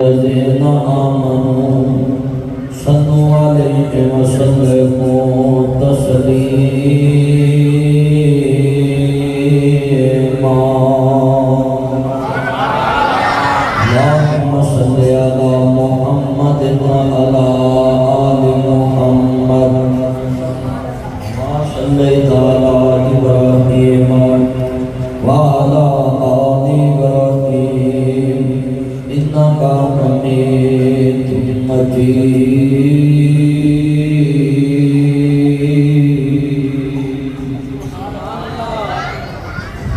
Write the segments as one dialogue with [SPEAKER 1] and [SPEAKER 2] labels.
[SPEAKER 1] الذين آمنوا صلوا عليه وسلموا تسليما اللهم صل على محمد وعلى آل محمد كما صليت على إبراهيم وعلى آل إبراهيم إنك حميد مجيد.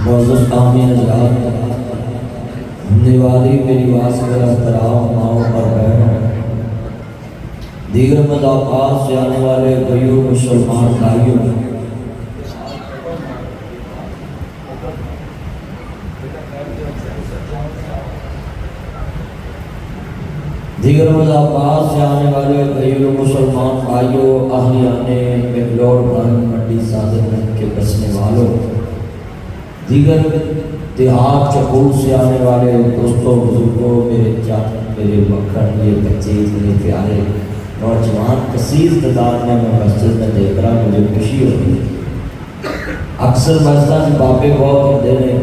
[SPEAKER 1] معزز آمین حضرات، دیوالی کے لباس کا احترام ماؤں پر بہنوں، دیگر مذاقات سے آنے والے غیور مسلمان بھائیوں، دیگر مذاقات سے آنے والے غیور مسلمان بھائیوں، اہلیان بنگلور بند منڈی صادق گنج کے بسنے والوں، دیگر دیہات چکول سے آنے والے دوستوں بزرگوں، میرے چاچا، میرے مکھن، یہ بچے، میرے پیارے نوجوان، کثیر تعداد میں مسجد میں دیکھ رہا، مجھے خوشی ہوتی ہے. اکثر مسجد بابے بہت ہوتے ہیں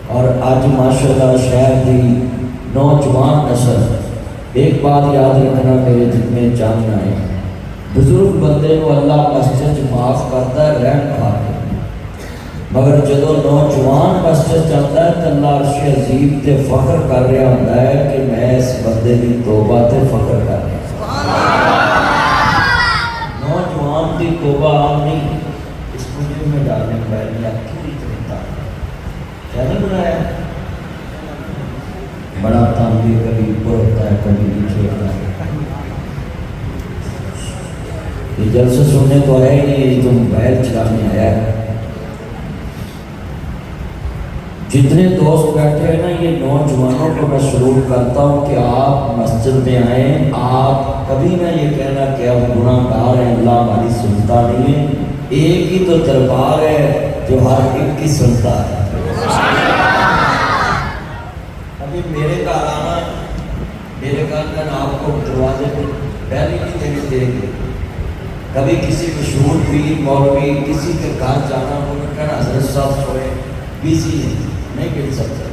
[SPEAKER 1] اور آج ماشاءاللہ شہر کی نوجوان نسل، ایک بات یاد رکھنا میرے دل میں جاننا ہے، بزرگ بندے کو اللہ مسجد معاف کرتا ہے رحم کھا کے، مگر جدو نوجوان مسجد جاتا ہے تو اللہ عرش عظیم تے فخر کر رہا ہوتا ہے کہ میں اس بندے کی توبہ تے فخر کر رہا ہوں. نوجوان کی توبہ عام نہیں، اس کو جب میں ڈالنے پہلے کیوں اتنا کیا نہیں بنایا، بڑا تعمیر کبھی اوپر ہوتا ہے کبھی نیچے ہوتا ہے. یہ جلسہ سننے کو ہے نہیں، یہ تو موبائل چلانے آیا ہے. جتنے دوست بیٹھے ہیں نا، یہ نوجوانوں کو میں سلوٹ کرتا ہوں کہ آپ مسجد میں آئیں. آپ کبھی نہ یہ کہنا کہ اب گناہ گار ہیں، اللہ ہماری سنتا نہیں ہے. ایک ہی تو دربار ہے جو ہر ایک کی سنتا ہے. ابھی میرے گھر آنا، میرے گھر کا آپ کو دروازے پہ پہلے نہیں دینے دیں گے. کبھی کسی مشہور پیر مولوی کسی کے گھر جانا، انہوں نے کہنا حضرت صاحب سوئے بیزی ہے، نہیں مل سکتا.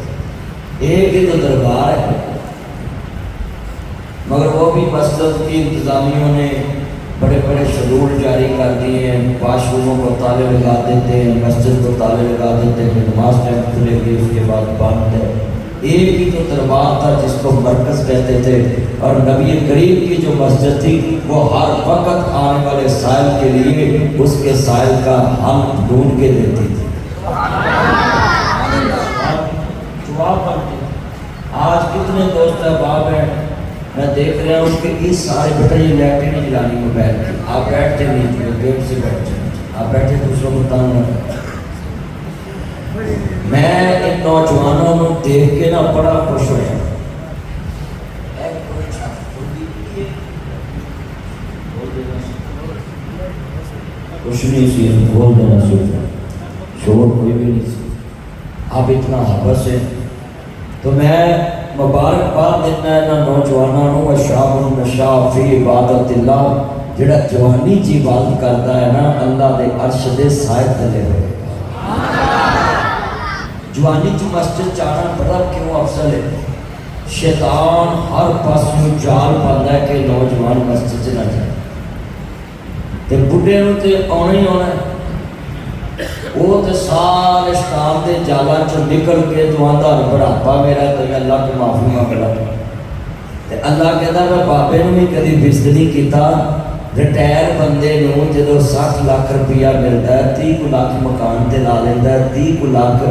[SPEAKER 1] ایک ہی تو دربار ہے، مگر وہ بھی مسجد کی انتظامیوں نے بڑے بڑے شیڈول جاری کر دیے ہیں. واش روموں کو تالے لگا دیتے ہیں، مسجد کو تالے لگا دیتے ہیں، نماز ٹائم کھلے گی اس کے بعد بند ہے. ایک ہی تو دربار تھا جس کو مرکز کہتے تھے، اور نبی کریم کی جو مسجد تھی وہ ہر وقت آنے والے سائل کے لیے اس کے سائل کا حل ڈھونڈ کے دیتی تھی. آج کتنے دوست احباب ہیں، میں دیکھ رہا ہوں کہ اس سارے بیٹا یہ لیٹیں نہیں جلانی کو بیٹھ کے، آپ بیٹھتے نہیں تھے، پیٹ سے بیٹھ جائیں، آپ بیٹھے دوسروں کو تنگ نہ کریں. میں ان نوجوانوں کو دیکھ کے نا بڑا خوش ہوا. کچھ نہیں سی، بول دینا سوچا، شور کوئی بھی نہیں سی. آپ اتنا حبس ہے تو میں مبارکباد دینا ہے نا نوجوانوں شاب النشاء فی عبادت اللہ، جڑا جوانی جی عبادت کرتا ہے نا، اللہ دے عرش دے سائے تلے ہوئے. جوانی جی مسجد جانا پتہ کیوں افضل ہے؟ شیطان ہر پاس میں جال پاتا ہے کہ نوجوان مسجد نہ جائے، تے بڈھے نوں تے آنا ہی آنا ہے. وہ تے سارے شیطان دے جالاں چوں نکل کے دعاں دا بڑھاپا میرا تے اللہ کو معافی مانگ لا. تے اللہ کہتا میں بابے نوں بھی کدی بزد نہیں کیتا. ریٹائر بندے نوں جدوں 60 لاکھ روپیہ ملتا ہے، 30 لاکھ مکان تے لا لیندا ہے، 30 لاکھ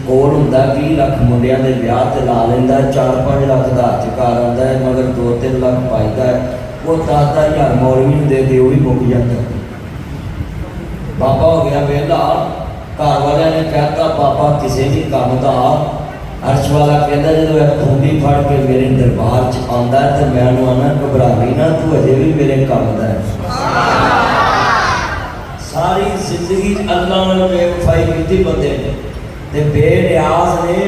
[SPEAKER 1] کول ہوندا، 20 لاکھ منڈیاں دے بیاہ تے لا لیندا ہے، 4-5 لاکھ دا ہاتھ گھر آندا ہے، مگر 2-3 لاکھ پائدا ہے. وہ 10,000 مولوی نوں دے دے وہ بھی مک جاندا. بابا ہو گیا ویلا، گھر والے نے کہتا بابا کسی بھی کام دا. عرش والا کہتا جدو کھونڈی پھڑ کے میرے دربار چ آندا ہے تو میں انہوں آنا گھبراوی نہ، تو اجے بھی میرے کام دا ہے. ساری زندگی اللہ نے بے وفائی کی بندے نے تے بے نیاز نے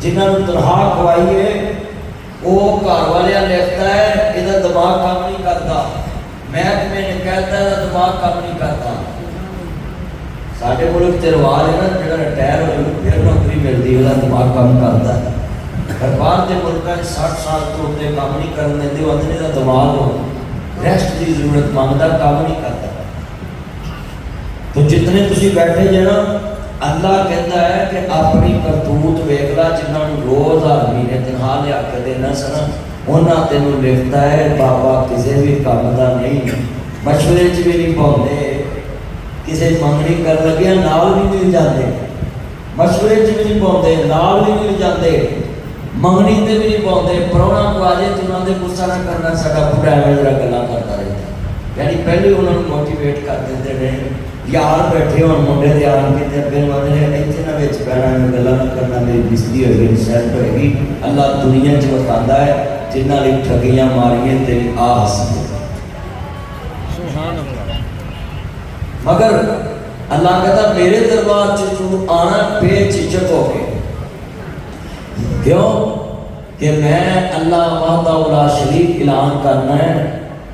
[SPEAKER 1] جنہوں نے تنہا کھوائی ہے وہ گھر والے لکھتا ہے یہ دماغ کام نہیں کرتا، محکمے نے کہتا ہے دماغ کام نہیں کرتا۔ ساڈے ملک تے رواج ہے نا جڑا ریٹائر ہو جائے پھر نوکری ملتی وہ دماغ کام کرتا ہے، پر باہر کے ملکوں 60 سال تو اتنے کام نہیں کرنے دے، وہ کا دماغ ریسٹ کی ضرورت مانگتا، کام نہیں کرتا۔ تو جتنے تسی بیٹھے جے نا اللہ کہتا ہے کہ اپنی کرتوت ویکھ لا، جنہاں نوں روز ہر مہینے تنخواہ لیا کے دینا سنا انہاں تینوں لکھتا ہے بابا کسی بھی کام دا نہیں، مشورے چ بھی نہیں پاؤندے، کسی منگنی کر لگیا نال بھی مل جاندے، مشورے چ بھی نہیں پاؤندے نال بھی مل جاندے، منگنی تے بھی نہیں پاؤندے، پراہنا کو آ جائے تو انہاں دے غصہ نہ کرنا، ساڈا بڑھا ایویں ذرا گلاں کرتا رہتا، یعنی پہلے انہاں نوں موٹیویٹ کر دیندے نے، یار بیٹھے ہو منڈے دے آن کے پھر آدھے اتنے نہ بچ پینا گلا نہ کرنا، میری بستی ہوئے گی سیٹ ہوئے گی۔ اللہ دنیا چ بتاتا ہے جنہاں نے ٹھگیاں ماریاں تیری آ ہسی، مگر اللہ کہتا میرے دربار سے تو آنا بے جھجک ہو کے، کیوں کہ میں اللہ وحدہ لا شریک اعلان کرنا ہے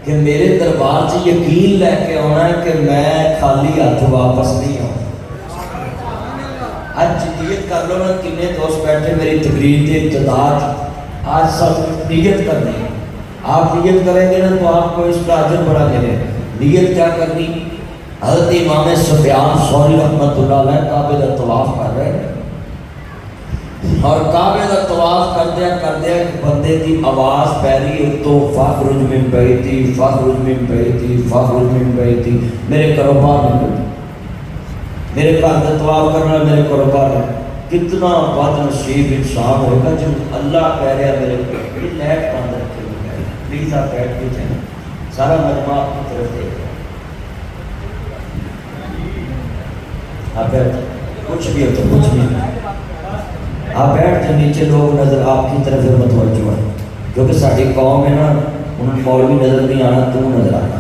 [SPEAKER 1] کہ میرے دربار سے یقین لے کے آنا ہے کہ میں خالی ہاتھ واپس نہیں آؤں۔ آج نیت کر لو نا، کتنے دوست بیٹھے میری تقریر کے ابتداء آج سب نیت کرنی ہے، آپ نیت کریں گے نا تو آپ کو اس کا اجر بڑا ملے۔ نیت کیا کرنی؟ حضرت امام سفیان ثوری رحمۃ اللہ علیہ کعبے کا طواف کر رہے ہیں، اور کعبے کا طواف کردیا ایک بندے کی آواز پہ رہی ہے تو فخرج من بیتی فخرج من بیتی فخرج من بیتی، میرے گھروں باہر نکل، میرے گھر کا طواف کرنا میرے گھروں باہر۔ کتنا بد نصیب انسان ہوگا جب اللہ کہہ رہا میرے کو یہ لائٹ بند رکھے ہوئے، پلیز آپ بیٹھ کے جائیں، سارا مجمع آپ کی طرف دیکھ رہا ہے، آپ بیٹھ کچھ بھی ہو تو کچھ بھی آپ بیٹھ کے نیچے لوگ نظر آپ کی طرف متوجہ ہیں، کیونکہ ساری قوم ہے نا انہوں نے مولوی نظر نہیں آنا، تو نظر آنا،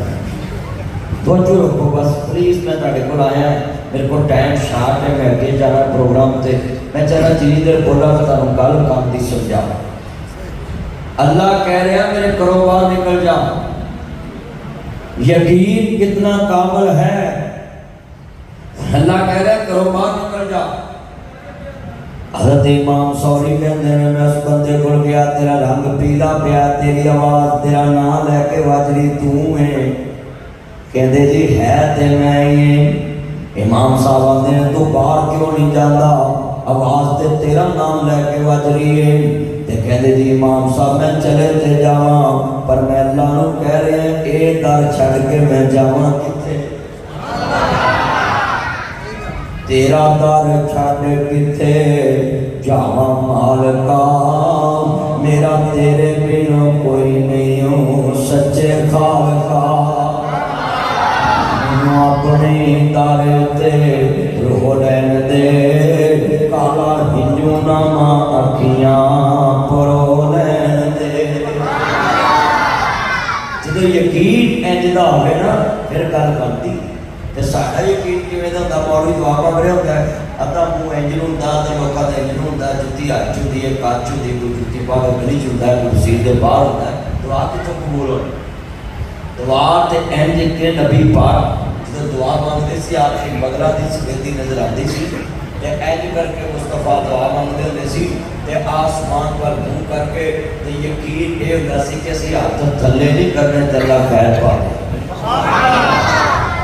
[SPEAKER 1] توجہ رکھو بس پلیز۔ میں تھوڑے کو آیا ہے، میرے کو ٹائم شارٹ ہے، میں اگے جانا پروگرام تے، میں چاہنا جنی دیر بولا کہ تمہیں گل کام دی سمجھا۔ اللہ کہہ رہا میرے گھروں باہر نکل جا، یقین کتنا کامل ہے، اللہ کہہ رہا ہے گھروں باہر نکل جا۔ حضرت امام ثوری کہتے ہیں میں اس بندے کو گیا، تیرا رنگ پیلا پیا، تیری آواز تیرا نام لے کے وجری تو ہے، کہتے جی ہے تے میں ہی۔ امام صاحب آتے ہیں تو باہر کیوں نہیں جاتا، آواز تے تیرا نام لے کے وجری ہے، تے کہتے جی امام صاحب میں چلے تے جاواں، پر میں اللہ نو کہہ رہے ہیں اے در چھڑ کے میں جاواں کتے، تیرا در چھڑ کتے جاواں مالکا، میرا تیرے بنا کوئی نہیں ہوں سچے خالقا، اپنی در تے رو لین دے، کالا ہنجو ناما اکھیاں پرو لین دے۔ جدو یقین انجدہ ہوئے نا پھر گل بنتی، تے ساڈا یقین کیویں دا ہوندا، مولوی دعا پڑھ رہا ہوندا ہے، ادا منہ انج نوں ہوندا تے لوکاں دا انج نوں ہوندا، جُتی ہاتھ چُھندی ہے کچ چُھندی، کوئی جُتی پا کے گلی چ ہوندا ہے، کوئی مسجد دے باہر ہوندا ہے، دعا کتوں قبول ہوئی؟ دعا تے انج کہ نبی پاک جدوں دعا مانگدے سی آپ کی بغلہ دی سفیدی نظر آندی سی، تے انج کر کے مصطفیٰ دعا مانگدے ہوندے سی، تے آسمان پر منہ کر کے تے یقین یہ ہوندا سی کہ اسی ہاتھ تھلے نہیں کرنے تے اللہ خیر پا دے۔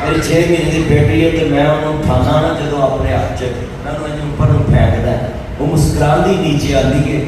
[SPEAKER 1] میری 6 مہینے کی بیٹی ہے تو میں انہوں اٹھانا نا جدوں اپنے ہاتھ میں انہوں اوپر پھینکدا ہے، وہ مسکراندی نیچے آندی ہے،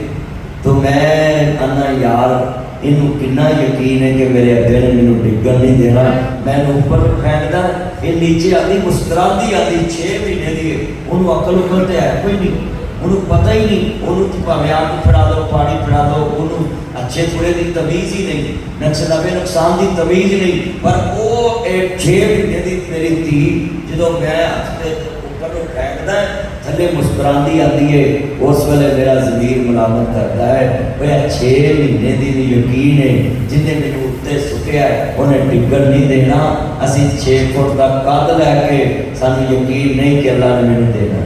[SPEAKER 1] تو میں آنا یار انہوں کنا یقین ہے کہ میرے ابے نے مینوں ڈگن نہیں دینا، میں اوپر پھینکدا یہ نیچے آندی مسکراندی آندی، 6 مہینے دی ہے، انہوں عقل اکل تے ہے کوئی نہیں، انہوں پتہ ہی نہیں، انہوں تو پاویں آگ پھڑا دو پانی پھڑا دو، انہوں اچھے برے دی تمیز ہی نہیں، نقصان نقصان دی تمیز ہی نہیں، پر وہ 6 مہینے دی میری تھی جدوں میں ہاتھ تے اوپر نوں پھینکدا ہے تھلے مسکراندی آندی ہے، اس ویلے میرا ضمیر ملامت کرتا ہے وہ 6 مہینے دی بھی یقین ہے جن نے مینوں اُتے سٹیا ہے انہیں ڈگن نہیں دینا، اسی 6 فٹ دا قد لے کے سانوں یقین نہیں کہ اللہ نے مینوں دینا۔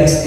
[SPEAKER 1] XT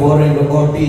[SPEAKER 1] 480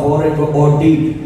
[SPEAKER 1] 480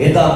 [SPEAKER 1] ਇਹਦਾ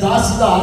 [SPEAKER 1] 10,000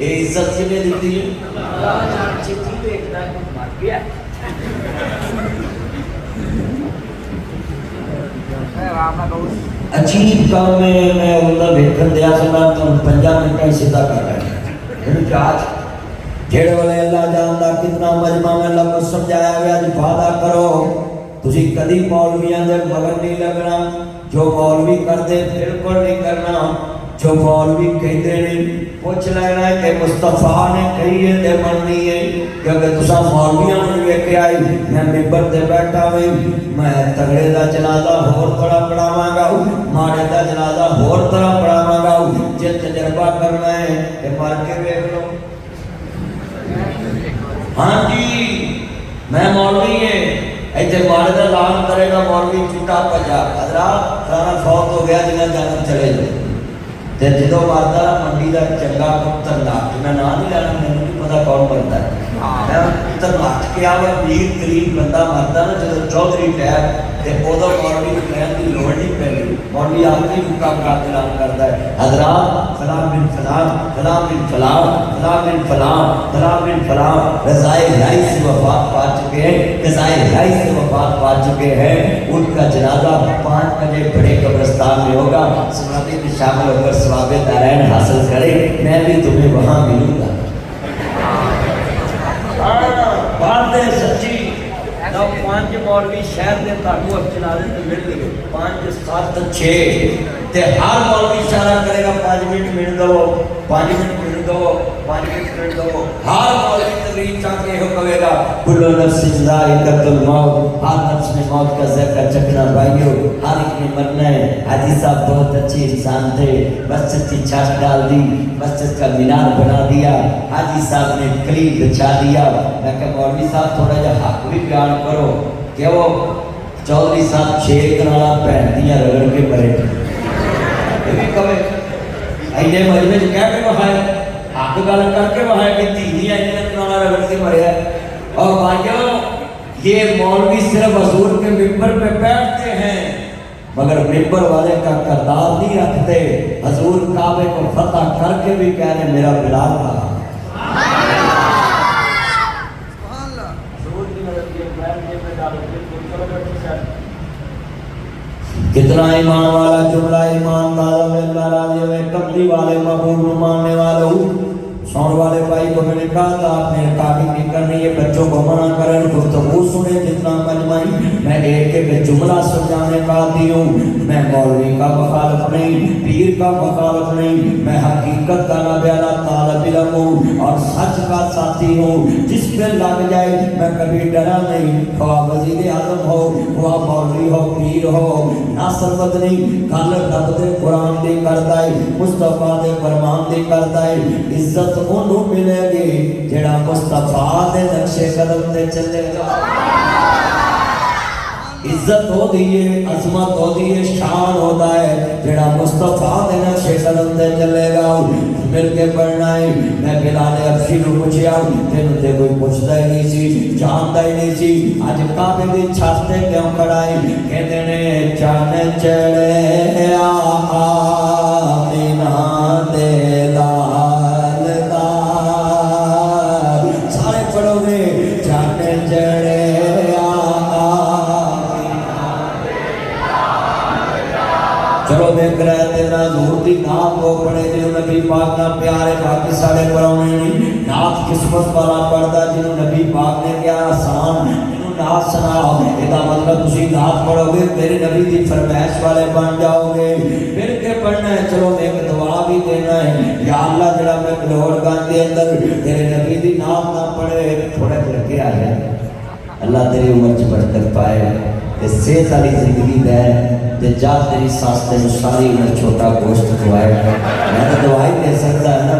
[SPEAKER 1] یہ عزت کنے دیتی ہے؟ عجیب کام ہے. میں انہوں ویکن دیا سنا تو 5 منٹ سیدھا کر رہا ہے جیڑے والے اللہ جانتا کتنا مجمع میں اللہ کو سمجھایا گیا جی وعدہ کرو تسی کدی مولویاں دے مگر نہیں لگنا. جو مولوی کرتے بالکل نہیں کرنا. جو مولوی کہتے نہیں پوچھ لینا ہے کہ مصطفیٰ نے کہی ہے تے مننی ہے. کیونکہ تسا مولویاں نے ویکھ آئی میں ممبر تے بیٹھا ہوئی میں تگڑے دا جنازہ ہور طرح پڑھاواں گا ماڑے دا جنازہ ہور طرح پڑھاواں گا. جے تجربہ کرنا ہے کہ مر کے ویکھ لو. ہاں جی میں مولوی ہے ایتھے ماڑے دا اعلان کرے گا مولوی چٹا پجا حضرات فلانا فوت ہو گیا جنہیں جانا چلے جائے. تے جدو مرتا نا منڈی کا چنگا پتر لاٹ میں نہ نہیں لینا مجھے نہیں پتا کون مرتا ہے میں پتر لاٹ کے آوے امیر غریب بندہ مرتا نا جدو چودھری ٹائر تے ادو مولوی کو کہنے کی لوڑ نہیں پہنی. مولوی آپ ہی رکا برات اعلان کرتا ہے حضرات فلاں بن فلاں فلاں بن فلاں فلاں بن فلاں فلاں بن فلاں رضائے الہی سے وفات پا چکے ہیں رضائے الہی سے وفات پا چکے ہیں. ان کا جنازہ 5 بجے بڑے قبرستان میں ہوگا. سماعتی میں شامل ہو کر ثواب دارین حاصل کرے. میں بھی تمہیں وہاں ملوں گا. بات ہے سچی. 5 مولوی شہر دے تاکو جنازے تے مل گئے 5 7 6 تے ہر مولوی اشارہ کرے گا 5 منٹ مل دو 5 منٹ مل دو 5 منٹ مل دو. ہر مولوی تقریر چاہ کے ہو کہے گا کلو نفس ذائقۃ الموت. ہر نفس نے موت کا ذائقہ چکھنا بھائیو. ہر ایک نے مرنا ہے. حاجی صاحب بہت اچھے انسان تھے. مسجد کی چھت ڈال دی مسجد کا مینار بنا دیا. حاجی صاحب نے کلیم بچھا دیا. میں کہ مولوی صاحب تھوڑا جا حق بھی بیان کرو کہ وہ چودھری صاحب 6 کنالا پہنتیاں رگڑ کے مرے. یہ بھی کہے اینے مجمع کہہ کے بہائے حق گل کر کے بہائے کہ دینیاں اینے کنالا رگڑ کے مرے ہے. اور بھائیو یہ مولوی صرف حضور کے ممبر پہ بیٹھتے ہیں مگر ممبر والے کا کردار نہیں رکھتے. حضور کعبے کو فتح کر کے بھی کہہ رہے میرا بلال رہا. کتنا ایمان والا جملہ ایمان دادا میں اللہ راضی ہوئے کملی والے محبوب ماننے والوں سون والے بھائی کو میں نے کہا تھا آپ نے ریکارڈنگ نہیں کرنی ہے بچوں کو منع کریں گفتگو سنیں جتنا مجمعی. میں ایک جملہ سمجھانے کا آتی ہوں. میں مولوی کا مخالف نہیں پیر کا مخالف نہیں. میں حقیقت کا نابیانہ طالب علم ہوں اور سچ کا ساتھی ہوں. جس پہ لگ جائے میں کبھی ڈرا نہیں. خواہ وزیر اعظم ہو خواہ مولوی ہو پیر ہو ناصر مدنی گل رب دے قرآن دی کرتا ہے مصطفیٰ دے فرمان دی کرتا ہے. عزت انہوں ملے گی جڑا مصطفیٰ دے نقش قدم تے چلے گا. عزت ہو دیئے عظمت ہو دیئے شان ہوتا ہے جڑا مصطفیٰ دے نقش قدم تے چلے گا. مل کے پڑھنا ہے. میں بلال حبشی نو پوچھیا تینوں تے کوئی پوچھتا ہی نہیں سی جانتا ہی نہیں سی اج کعبے دی چھت تے کیوں کھڑا ہے. کہندے نے چن چڑھے آمینہ دے لال دا. سارے پڑھو گے چن چڑھے چلو دیکھ رہے تیرا ظہور دی نات کو پڑھے جنہوں نبی پاک نہ پیارے باقی سارے پڑھونے نہیں. نات قسمت والا پڑھتا جنہوں نبی پاک نے کیا آسان جنہوں نات سنا. یہ مطلب تسی نات پڑھو گے میرے نبی دی فرمائش والے بن جاؤ گے. مل کے پڑھنا ہے. چلو ایک دعا بھی دینا ہے یا اللہ جڑا میں کلوڑ گان دے اندر تیرے نبی دی نات نہ پڑھے تھوڑے پڑھ کے آ جائے. اللہ تیری عمر چ برکت پائے تے صحت والی زندگی دے تے جا تیری ساس تینوں ساری عمر چھوٹا گوشت کھوائے. میں تو دعائی دے سکتا ہے نا.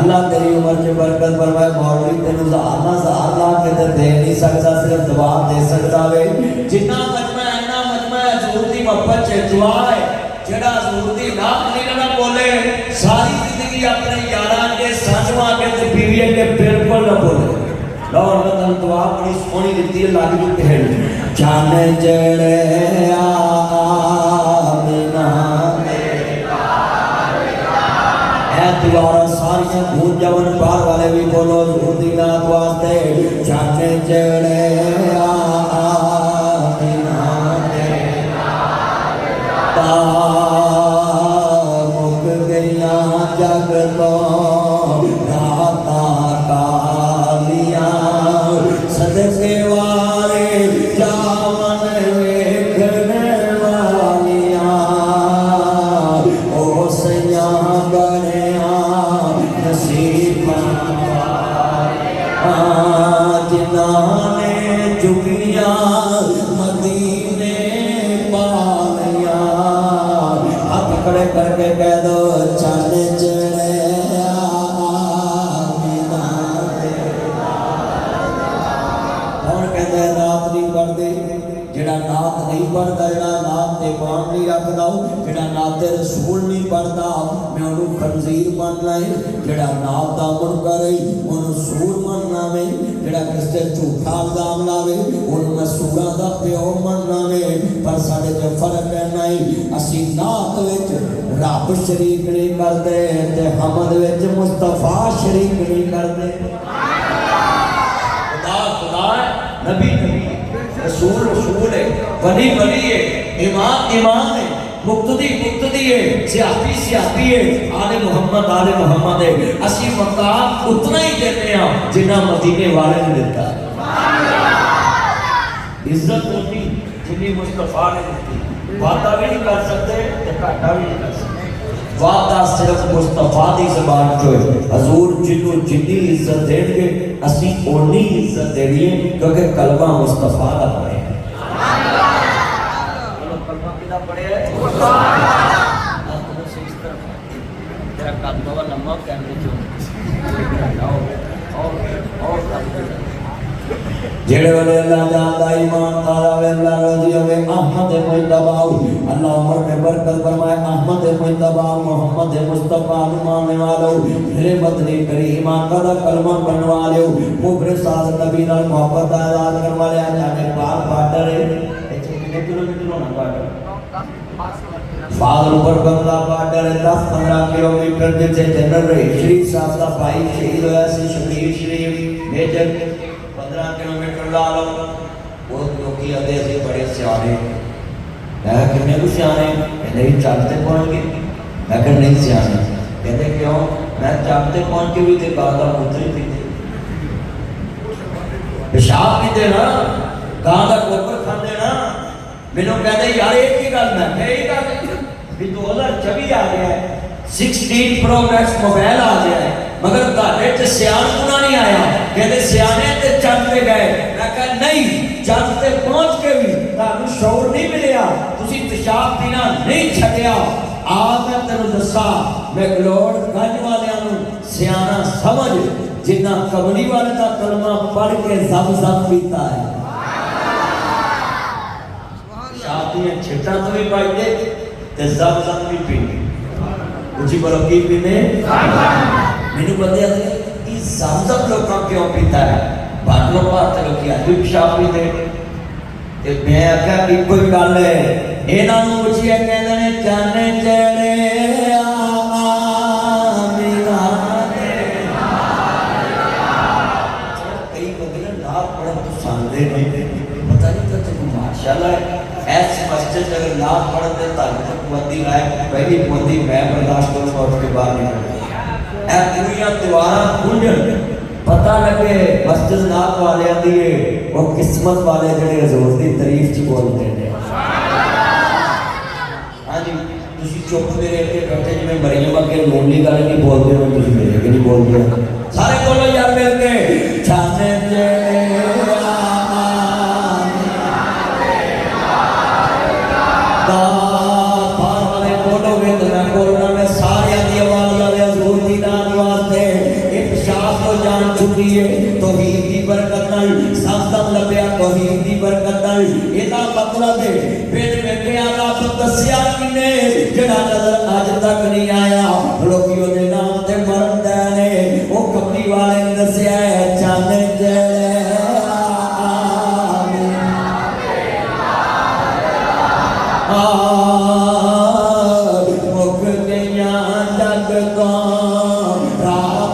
[SPEAKER 1] اللہ تیری عمر چ برکت فرمائے. مولوی تینوں زہارنا زہار لا کے تے دے نہیں سکتا صرف دعا دے سکتا وے. جتنا مجمع ہے نا مجمع حضور دی محبت چ دعا ہے جڑا حضور دی نام نہیں نہ بولے ساری زندگی اپنے یاراں کے سانجواں کے تے بیویاں کے بالکل نہ بولے. اور بدل دعا بڑی سونی دیتی ہے لاگ جو کہہ چن چڑھے آمینہ اے دوبارہ ساری گونجون پار والے بھی بولو حضور دی نات واسطے چاچے چڑے مک گیا جگ تو راتا کالیاں صدقے والے جاون ویکھنے والیاں او سیاں بنیا نصیباں جنہاں نے چکیاں مدینے پالیاں ہاتھ کھڑے کر کے کہہ دو چاند چڑھے جڑا نات نہیں پڑھتا جڑا نات تے ایمان نہیں رکھدا جڑا نات رسول نہیں پڑھتا میں انہوں خنزیر ماننا ہے جڑا نات دا منکر ہے انہوں سور ماننا ہے جڑا کس تے جھوٹا الزام لاوے انہوں میں سوراں دا پیو ماننا ہے پر ساڈے جو فرق کہنا ہے اسی نات وچ رب شریک نہیں کردے تے حمد وچ مصطفیٰ شریک نہیں کردے خدا ہے نبی رسول رسول ہے ولی ولی ہے امام امام ہے مقتدی مقتدی ہے سیاسی سیاسی ہے آل محمد ہے اسی مقام اتنا ہی دیتے ہیں جنہ مدینے والے نے دیتا ہے عزت ہوتی جنہی مصطفیٰ نے دیتی وعدہ بھی نہیں کر سکتے گھاٹا بھی نہیں کر سکتے وعدہ صرف مصطفیٰ دی زبان جو ہے حضور جنہوں جنہی عزت دیں گے اسی اونی عزت دے لیے کیونکہ کلمہ مصطفیٰ دا پڑھے ہیں کلمہ کدھا پڑھے ہے تیرا قدمہ و لمحہ کہنے جو اور جڑے والے اللہ جانتا ایمان تارا وے اللہ رضی ہوئے احمد مجتبہ اللہ عمر میں برکت فرمائے احمد مجتبہ محمد مصطفیٰ مانے والو میرے مدنی کریم آقا دا کلمہ بنوا لیو مبر ساز نبی نال محبت آزاد کروا لیا جانے پار پاٹر ہے کتنے کلومیٹر ہونا پاٹر فاضل پر بنگلہ پاٹر ہے 10-15 کلومیٹر جیسے جنرل رہی شریف صاحب دا بھائی شہید ہویا سی شبیر شریف میجر 15 کلومیٹر لالو بہت لوگی آدھے سے بڑے سیانے میں کہنے کو سیانے کہنے بھی چاہتے پہنچ گئے میں کہنے نہیں سیانے کہنے کیوں میں چاہتے پہنچ کے بھی تھے گاندہ پتری بھی تھے پیشاب بھی دے نا گاندہ کوپر کھان دے نا میں نے کہنے یار ایک ہی گل میں کہے ہی گل بھی 2024 آ گیا ہے 16 Pro Max موبائل آ گیا ہے مگر تاڑے تے سیان کنا نہیں آیا کہتے سیانے تے چند پہ گئے میں کہا نہیں چند تے پہنچ کے بھی تاکہ شعور نہیں ملیا تسی پیشاب پینا نہیں چھٹیا آج میں تنو دسا میں گلوڑ گنج والے آنوں سیانہ سمجھ جنہ قبلی والے کا کلمہ پڑھ کے زب زب پیتا ہے شادیاں چھٹا تو بھی پائی دے تے زب زب بھی پینے اچھی بلو کی پینے میں نے بندے آتے ہیں کہ زمزم لوگاں کیوں پیتا ہے بھاٹلوں پاتے لوگ کی آدھی پیشاب پیتے میں آکھا کہ کوئی گل ہے اینا نو مجھے کہنے نے جانے چڑے کئی بندے نام پڑھا تو ساندے نہیں پتہ نہیں تھا کہ ماشاءاللہ ایسی مسجد اگر نام پڑھ دے تاکہ قوتی رائے پہلی قوتی میں برداشت کروں اور اس کے بعد نہیں کروں اے پوریاں دیواراں کھنجن پتہ لگے مسجد نات والے دیئے وہ قسمت والے جڑے حضور دی تعریف چ بولتے ہیں ہاں جی تسی چپ میرے کے بیٹھے جی میں مریم کے لونلی گل نہیں بولتے ہو تسی میرے کے نہیں بولتے سارے بولو یار مل کے چھانے توحید دی برکت نال سبدم لبیا توحید دی برکت نال اینا مطلب ہے پھر میں پیالا تو دسیا کنے جڑا نظر آج تک نہیں آیا لوگیوں نے نام تے مرندہ نے وہ کبھی والے دسیا ہے چاندے جڑے مک گیا جگ تو رات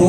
[SPEAKER 1] 2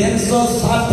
[SPEAKER 1] 360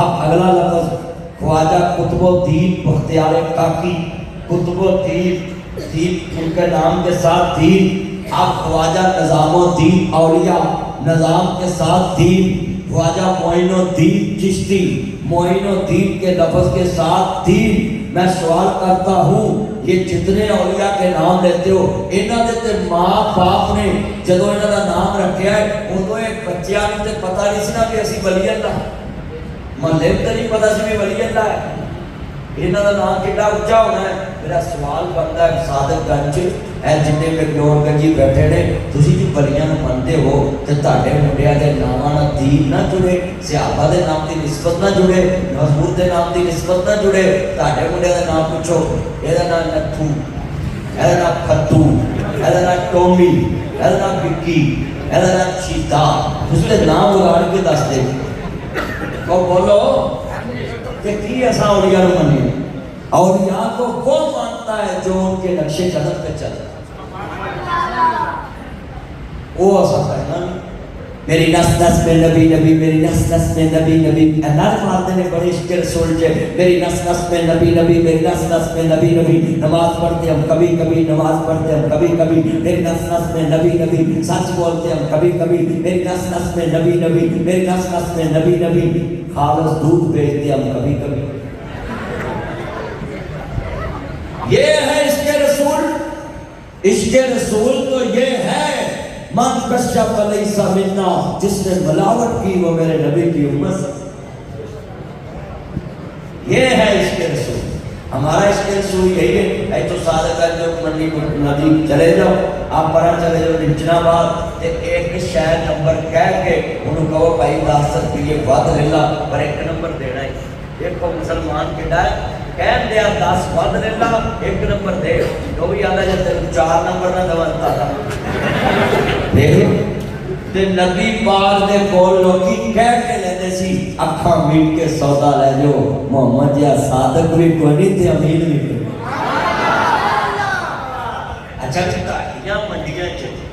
[SPEAKER 1] آپ اگلا لفظ خواجہ قطب الدین بختیار کاکی، قطب الدین، دین ان کے نام کے ساتھ دین، آپ خواجہ نظام الدین اولیاء، نظام کے ساتھ دین، خواجہ معین الدین چشتی، معین الدین کے لفظ کے ساتھ دین۔ میں سوال کرتا ہوں یہ جتنے اولیاء کے نام لیتے ہو انہاں دے تے ماں باپ نے جدوں انہاں دا نام رکھیا ہے اودوں ایک بچیاں نوں تے پتہ نہیں سی نا کہ اسی ولی اللہ، محلے تے نہیں پتہ سی بھی ولی اللہ ہے، انہاں دا نام کتنا اونچا ہونا ہے۔ میرا سوال بنتا ہے صادق گنج اے جنے مکلوڑ گنجی بیٹھے نے تسی جو ولیاں نوں منتے ہو تے تہاڈے منڈیاں دے ناماں نال دین نہ جڑے، صحابہ دے نام دی نسبت نہ جڑے، حضور دے نام دی نسبت نہ جڑے، تہاڈے منڈیاں دا نام پوچھو اے دا نام نتھو، اے دا نام پھتو، اے دا نام ٹومی، اے دا نام بکی، اے دا نام چیتا، تسی تے نام اگاڑ کے دس دے کو بولو کہ کی ایسا اولیاء نوں مننے؟ اولیاء کو وہ مانتا ہے جو ان کے نقش قدم پہ چلتا ہے، وہ ایسا کرنا نہیں۔ میری نس نس میں نبی نبی، میری نس نس میں نبی نبی، اللہ مارتے نے بڑے عشق رسول جے، میری نس نس میں نبی نبی، میری نس نس میں نبی نبی، نماز پڑھتے ہم کبھی کبھی، نماز پڑھتے ہم کبھی کبھی، میری نس نس میں نبی نبی، سچ بولتے ہم کبھی کبھی، میری نس نس میں نبی نبی، میری نس نس میں نبی نبی، خالص دودھ بیچتے ہم کبھی کبھی۔ یہ ہے عشق رسول، عشق رسول تو یہ ہے من کشف لیس منا، جس نے ملاوٹ کی وہ میرے نبی کی امت سے، یہ ہے عشق رسول۔ ہمارا عشق رسول یہی ہے۔ اے تو صادق ہے جو منی ندی چلے جاؤ، آپ پرا چلے جاؤ نچنا بات تے ایک شہر نمبر کہہ کے انہوں کہو بھائی 10 روپیے ود لے لا پر ایک نمبر دینا ہے۔ دیکھو مسلمان کہڑا ہے کہہ دیا 10 ود لے لا ایک نمبر دے، تو بھی آدھا جب تک 4 نمبر نہ دوانتا تھا دیکھو تے نبی پاک دے کول لوکی کہہ کے لیندے سی اکھاں میٹ کے سودا لے جو، محمد یا صادق بھی کوئی نہیں تے امین بھی کوئی۔ اچھا چکا یہاں منڈیاں چکا